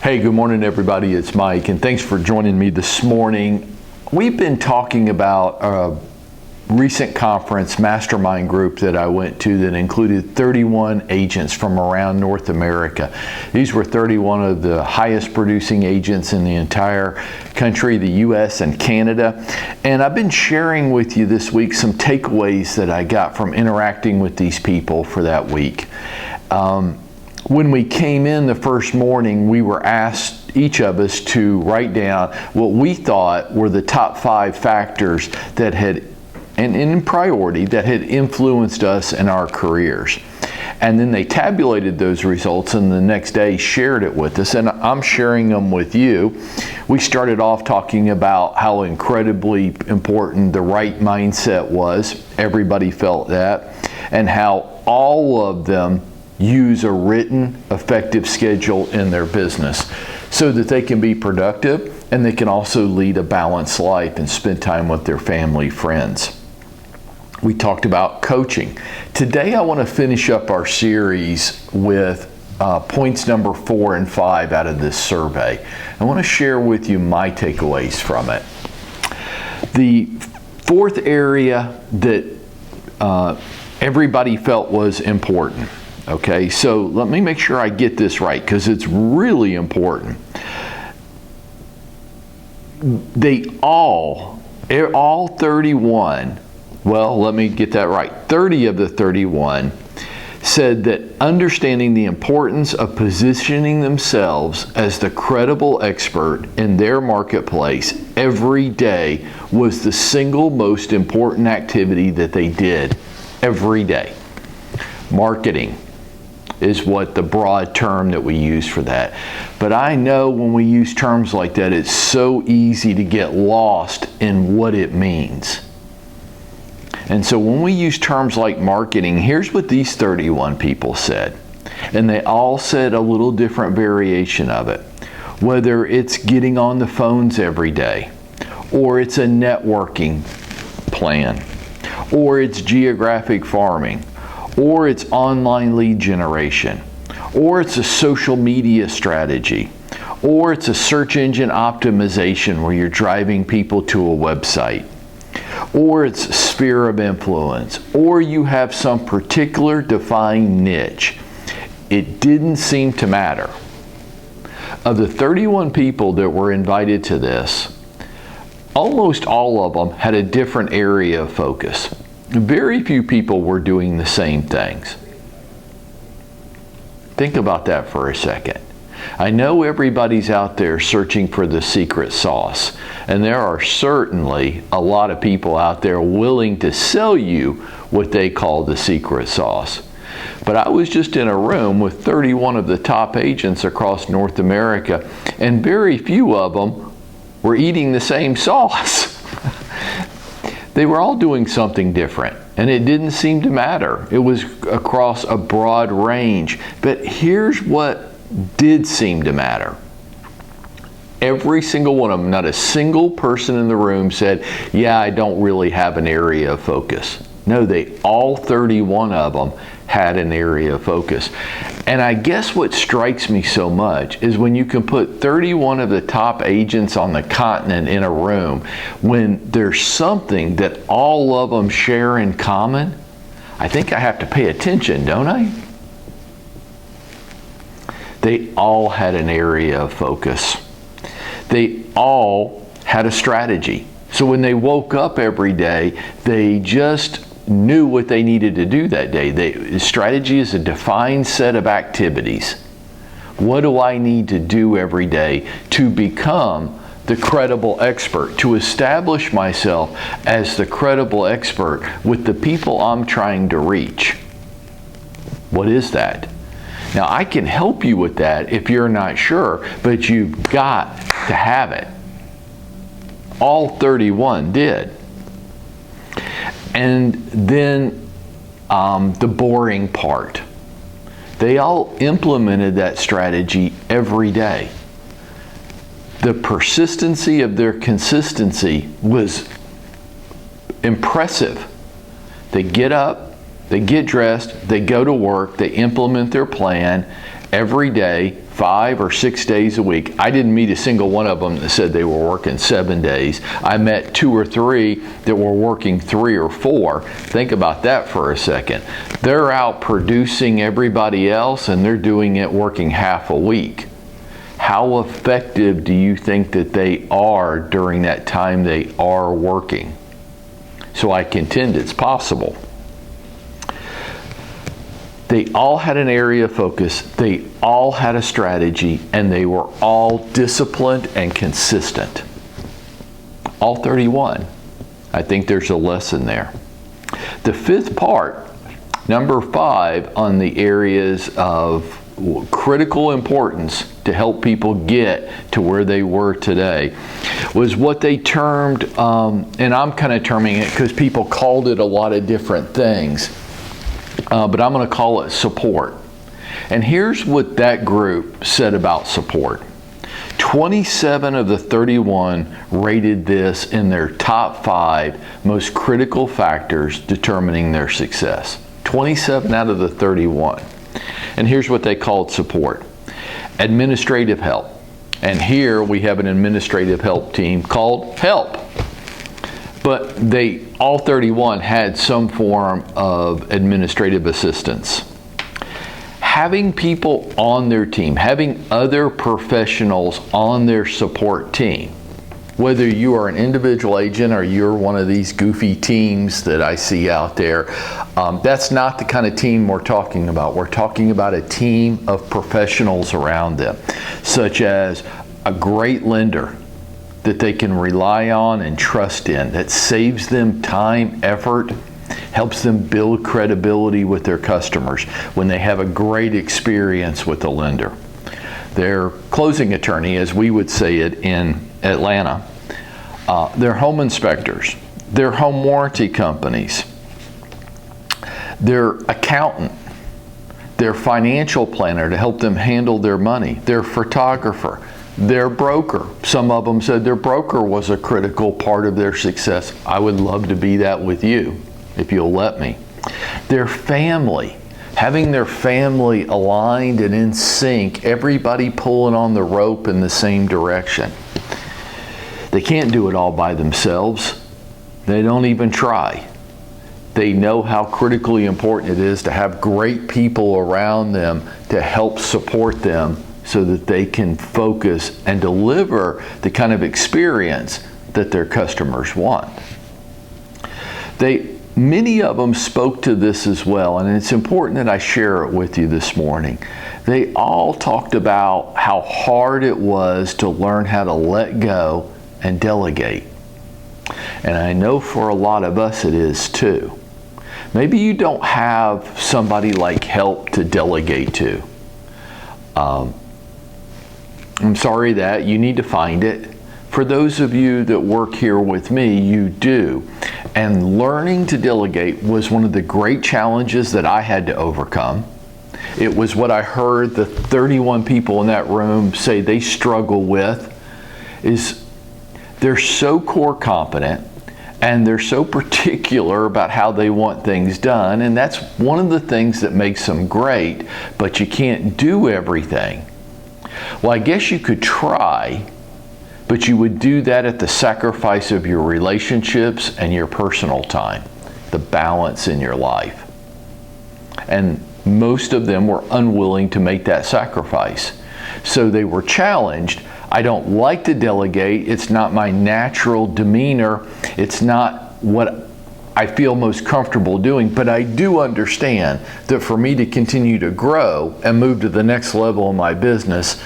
Hey, good morning, everybody. It's Mike, and thanks for joining me this morning. We've been talking about a recent conference mastermind group that I went to that included 31 agents from around North America. These were 31 of the highest producing agents in the entire country, the U.S. and Canada. And I've been sharing with you this week some takeaways that I got from interacting with these people for that week. When we came in the first morning, we were asked, each of us, to write down what we thought were the top 5 factors that had, and in priority, that had influenced us in our careers. And then they tabulated those results and the next day shared it with us, and I'm sharing them with you. We started off talking about how incredibly important the right mindset was. Everybody felt that. And how all of them use a written, effective schedule in their business so that they can be productive and they can also lead a balanced life and spend time with their family, friends. We talked about coaching. Today I want to finish up our series with points number 4 and 5 out of this survey. I want to share with you my takeaways from it. The fourth area that everybody felt was important. Okay, so let me make sure I get this right because it's really important. They all 31, well, let me get that right. 30 of the 31 said that understanding the importance of positioning themselves as the credible expert in their marketplace every day was the single most important activity that they did every day. Marketing is what the broad term that we use for that. But I know when we use terms like that, it's so easy to get lost in what it means. And so when we use terms like marketing, here's what these 31 people said. And they all said a little different variation of it. Whether it's getting on the phones every day, or it's a networking plan, or it's geographic farming, or it's online lead generation, or it's a social media strategy, or it's a search engine optimization where you're driving people to a website, or it's a sphere of influence, or you have some particular defined niche. It didn't seem to matter. Of the 31 people that were invited to this, almost all of them had a different area of focus. Very few people were doing the same things. Think about that for a second. I know everybody's out there searching for the secret sauce, and there are certainly a lot of people out there willing to sell you what they call the secret sauce. But I was just in a room with 31 of the top agents across North America, and very few of them were eating the same sauce. They were all doing something different, and it didn't seem to matter. It was across a broad range. But here's what did seem to matter. Every single one of them, not a single person in the room said, yeah, I don't really have an area of focus. No, all 31 of them had an area of focus. And I guess what strikes me so much is when you can put 31 of the top agents on the continent in a room, when there's something that all of them share in common, I think I have to pay attention, don't I? They all had an area of focus. They all had a strategy. So when they woke up every day, they just knew what they needed to do that day. Strategy is a defined set of activities. What do I need to do every day to become the credible expert, to establish myself as the credible expert with the people I'm trying to reach? What is that? Now, I can help you with that if you're not sure, but you've got to have it. All 31 did. And then the boring part. They all implemented that strategy every day. The persistency of their consistency was impressive. They get up, they get dressed, they go to work, they implement their plan, every day, 5 or 6 days a week. I didn't meet a single one of them that said they were working 7 days. I met 2 or 3 that were working 3 or 4. Think about that for a second. They're out producing everybody else, and they're doing it working half a week. How effective do you think that they are during that time they are working? So I contend it's possible. They all had an area of focus, they all had a strategy, and they were all disciplined and consistent. All 31. I think there's a lesson there. The fifth part, number 5, on the areas of critical importance to help people get to where they were today, was what they termed, and I'm kind of terming it because people called it a lot of different things, but I'm going to call it support. And here's what that group said about support. 27 of the 31 rated this in their top 5 most critical factors determining their success. 27 out of the 31. And here's what they called support. Administrative help. And here we have an administrative help team called HELP. But they, all 31, had some form of administrative assistance. Having people on their team, having other professionals on their support team, whether you are an individual agent or you're one of these goofy teams that I see out there, that's not the kind of team we're talking about. We're talking about a team of professionals around them, such as a great lender that they can rely on and trust in, that saves them time, effort, helps them build credibility with their customers when they have a great experience with the lender. Their closing attorney, as we would say it in Atlanta, their home inspectors, their home warranty companies, their accountant, their financial planner to help them handle their money, their photographer, their broker. Some of them said their broker was a critical part of their success. I would love to be that with you, if you'll let me. Their family, having their family aligned and in sync, everybody pulling on the rope in the same direction. They can't do it all by themselves. They don't even try. They know how critically important it is to have great people around them to help support them so that they can focus and deliver the kind of experience that their customers want. Many of them spoke to this as well, and it's important that I share it with you this morning. They all talked about how hard it was to learn how to let go and delegate. And I know for a lot of us it is too. Maybe you don't have somebody like help to delegate to. I'm sorry that you need to find it. For those of you that work here with me, you do. And learning to delegate was one of the great challenges that I had to overcome. It was what I heard the 31 people in that room say they struggle with, is they're so core competent and they're so particular about how they want things done, and that's one of the things that makes them great, but you can't do everything. Well, I guess you could try, but you would do that at the sacrifice of your relationships and your personal time, the balance in your life. And most of them were unwilling to make that sacrifice. So they were challenged. I don't like to delegate. It's not my natural demeanor. It's not what I feel most comfortable doing, but I do understand that for me to continue to grow and move to the next level in my business,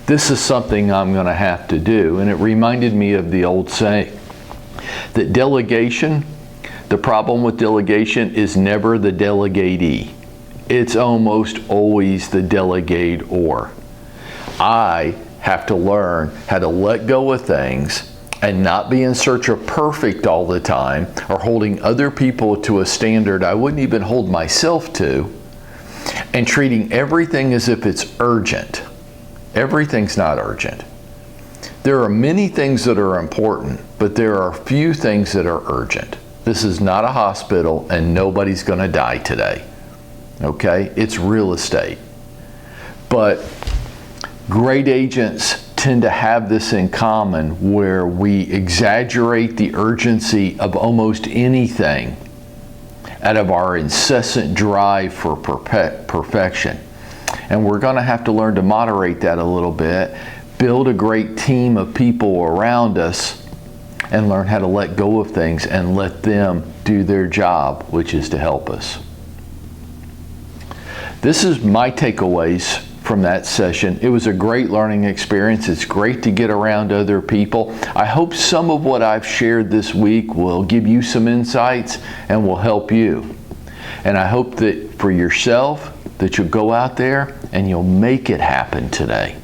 this is something I'm going to have to do. And it reminded me of the old saying that delegation, the problem with delegation is never the delegatee. It's almost always the delegator. I have to learn how to let go of things and not be in search of perfect all the time or holding other people to a standard I wouldn't even hold myself to, and treating everything as if it's urgent. Everything's not urgent. There are many things that are important, but there are few things that are urgent. This is not a hospital and nobody's going to die today. Okay? It's real estate. But great agents tend to have this in common, where we exaggerate the urgency of almost anything out of our incessant drive for perfection. And we're going to have to learn to moderate that a little bit, build a great team of people around us, and learn how to let go of things and let them do their job, which is to help us. This is my takeaways from that session. It was a great learning experience. It's great to get around other people. I hope some of what I've shared this week will give you some insights and will help you. And I hope that for yourself, that you'll go out there and you'll make it happen today.